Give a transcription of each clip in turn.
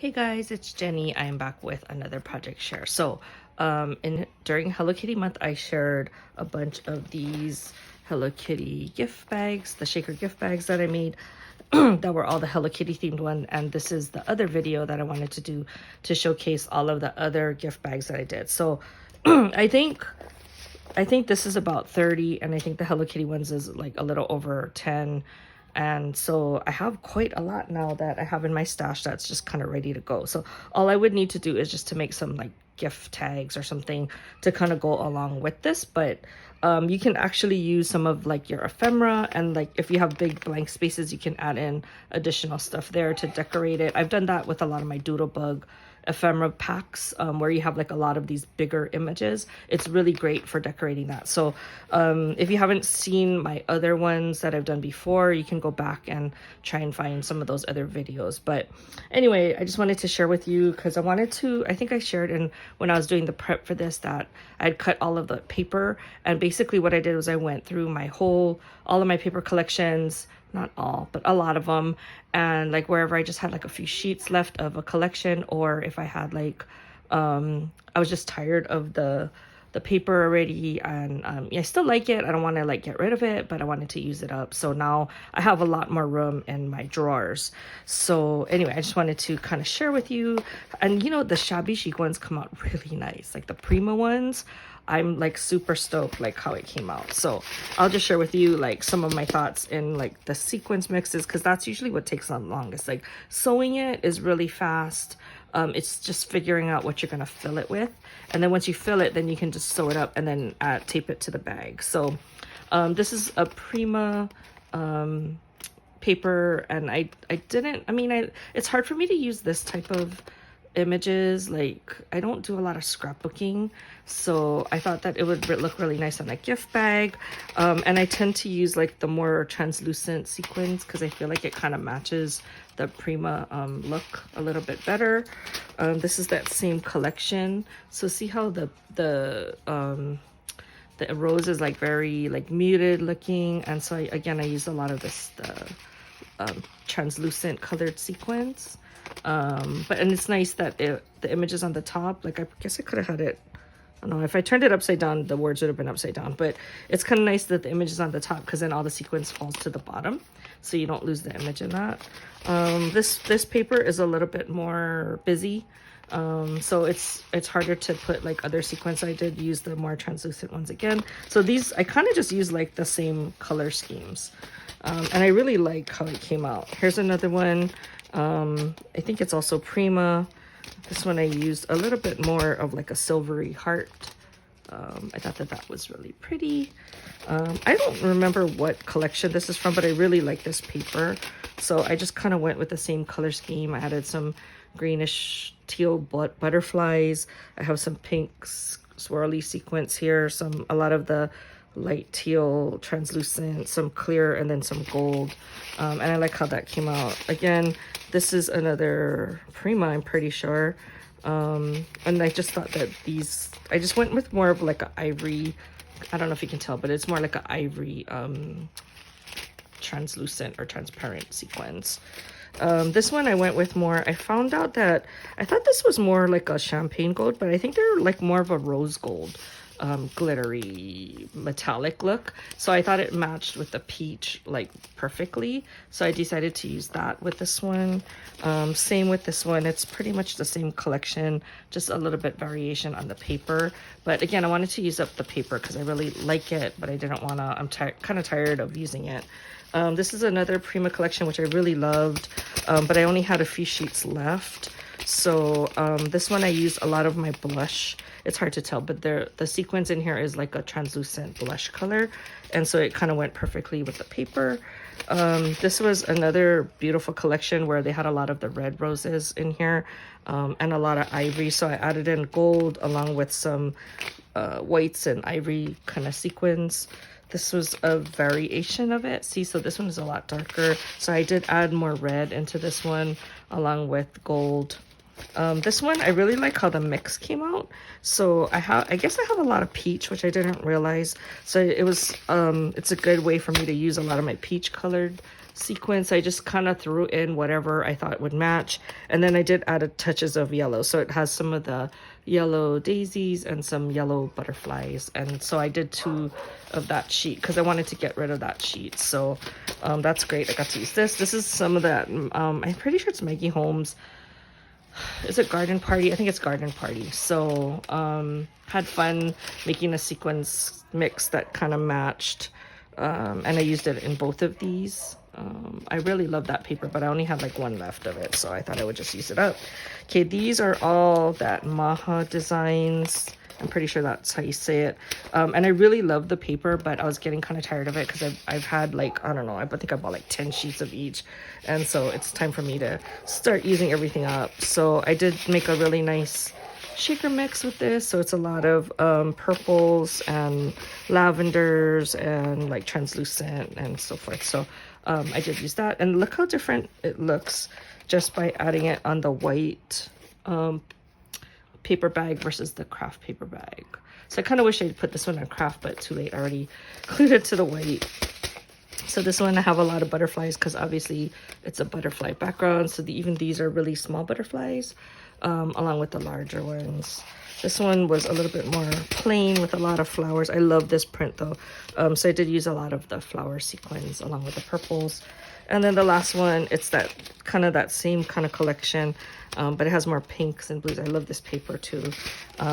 Hey guys, it's Jenny. I'm back with another project share. So, during Hello Kitty month, I shared a bunch of these Hello Kitty gift bags, the shaker gift bags that I made that were all the Hello Kitty themed one. And this is the other video that I wanted to do to showcase all of the other gift bags that I did. So, I think this is about 30, and I think the Hello Kitty ones is like a little over 10. And so I have quite a lot now that I have in my stash that's just kind of ready to go. So all I would need to do is just to make some like gift tags or something to kind of go along with this. But you can actually use some of like your ephemera, and like if you have big blank spaces, you can add in additional stuff there to decorate it. I've done that with a lot of my Doodlebug ephemera packs, where you have like a lot of these bigger images. It's really great for decorating that. So if you haven't seen my other ones that I've done before, you can go back and try and find some of those other videos. But anyway, I just wanted to share with you because I think I shared in when I was doing the prep for this that I'd cut all of the paper, and basically what I did was I went through all of my paper collections, not all, but a lot of them, and like wherever I just had like a few sheets left of a collection, or if I had like I was just tired of the paper already, and yeah, I still like it. I don't want to like get rid of it, but I wanted to use it up. So now I have a lot more room in my drawers. So anyway, I just wanted to kind of share with you. And you know, the shabby chic ones come out really nice, like the Prima ones. I'm like super stoked like how it came out. So I'll just share with you like some of my thoughts in like the sequence mixes, because that's usually what takes the longest. Like sewing it is really fast. It's just figuring out what you're gonna fill it with, and then once you fill it, then you can just sew it up and then tape it to the bag. So this is a Prima paper, and it's hard for me to use this type of images. Like I don't do a lot of scrapbooking, so I thought that it would look really nice on a gift bag. And I tend to use like the more translucent sequins because I feel like it kind of matches the Prima look a little bit better. This is that same collection, so see how the rose is like very like muted looking, and so I used a lot of translucent colored sequins. And it's nice that the image is on the top. Like I guess I could have had it, I don't know, if I turned it upside down, the words would have been upside down, but it's kind of nice that the image is on the top, because then all the sequins falls to the bottom, so you don't lose the image in that. This paper is a little bit more busy, so it's harder to put like other sequins. I did use the more translucent ones again. So these I kind of just use like the same color schemes, and I really like how it came out. Here's another one. I think it's also Prima. This one I used a little bit more of like a silvery heart. I thought that was really pretty. I don't remember what collection this is from, but I really like this paper. So I just kind of went with the same color scheme. I added some greenish teal butterflies. I have some pink swirly sequins here, a lot of the light teal translucent, some clear, and then some gold. And I like how that came out. Again, this is another Prima, I'm pretty sure. And I just thought that I just went with more of like an ivory, I don't know if you can tell, but it's more like an ivory translucent or transparent sequins. This one I went with more, I found out that I thought this was more like a champagne gold, but I think they're like more of a rose gold, glittery metallic look. So I thought it matched with the peach like perfectly, so I decided to use that with this one. Same with this one, it's pretty much the same collection, just a little bit variation on the paper. But again, I wanted to use up the paper because I really like it, but I didn't want to, I'm kind of tired of using it. This is another Prima collection which I really loved, but I only had a few sheets left. So this one I used a lot of my blush. It's hard to tell, but the sequins in here is like a translucent blush color, and so it kind of went perfectly with the paper. This was another beautiful collection where they had a lot of the red roses in here, and a lot of ivory, so I added in gold along with some whites and ivory kind of sequins. This was a variation of it. See, so this one is a lot darker, so I did add more red into this one along with gold. This one I really like how the mix came out. So I guess I have a lot of peach, which I didn't realize. So it's a good way for me to use a lot of my peach colored sequence. I just kind of threw in whatever I thought would match. And then I did add touches of yellow. So it has some of the yellow daisies and some yellow butterflies. And so I did 2 of that sheet because I wanted to get rid of that sheet. So that's great. I got to use this. This is some of that. I'm pretty sure it's Maggie Holmes. Is it Garden Party? I think it's Garden Party. So had fun making a sequence mix that kind of matched. And I used it in both of these. I really love that paper, but I only had like 1 left of it, so I thought I would just use it up. Okay, these are all that Maha Designs. I'm pretty sure that's how you say it. And I really love the paper, but I was getting kind of tired of it because I've had like, I don't know, I think I bought like 10 sheets of each. And so it's time for me to start using everything up. So I did make a really nice shaker mix with this. So it's a lot of purples and lavenders and like translucent and so forth. So I did use that. And look how different it looks just by adding it on the white paper bag versus the craft paper bag. So I kind of wish I'd put this one on craft, but too late. I already glued it to the white. So this one I have a lot of butterflies because obviously it's a butterfly background. So even these are really small butterflies along with the larger ones. This one was a little bit more plain with a lot of flowers. I love this print though. So I did use a lot of the flower sequins along with the purples. And then the last one, it's that kind of that same kind of collection, but it has more pinks and blues. I love this paper too.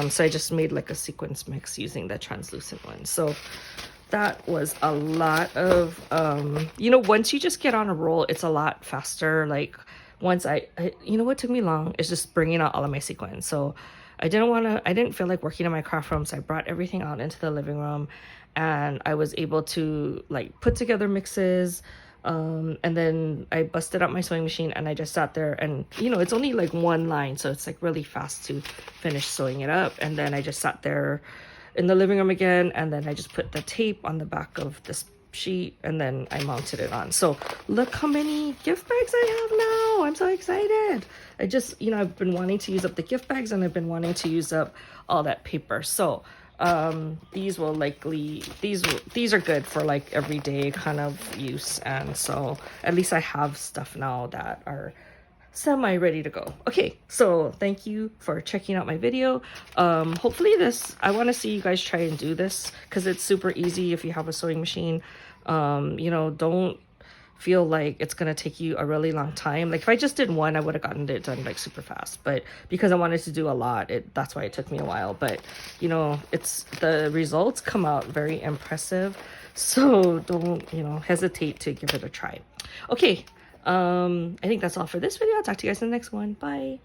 So I just made like a sequence mix using the translucent one. So that was a lot of, you know, once you just get on a roll, it's a lot faster. Like once you know what took me long is just bringing out all of my sequins. So I didn't feel like working in my craft room. So I brought everything out into the living room and I was able to like put together mixes. And then I busted out my sewing machine and I just sat there and, you know, it's only like 1 line. So it's like really fast to finish sewing it up. And then I just sat there in the living room again. And then I just put the tape on the back of this sheet and then I mounted it on. So look how many gift bags I have now. I'm so excited. I just, you know, I've been wanting to use up the gift bags and I've been wanting to use up all that paper. So these will likely, these are good for like everyday kind of use. And so at least I have stuff now that are semi ready to go. Okay, so thank you for checking out my video. Hopefully I want to see you guys try and do this because it's super easy if you have a sewing machine. You know, don't feel like it's gonna take you a really long time. Like if I just did one, I would have gotten it done like super fast, but because I wanted to do a lot, that's why it took me a while. But you know, the results come out very impressive, so don't, you know, hesitate to give it a try. Okay, I think that's all for this video. I'll talk to you guys in the next one. Bye.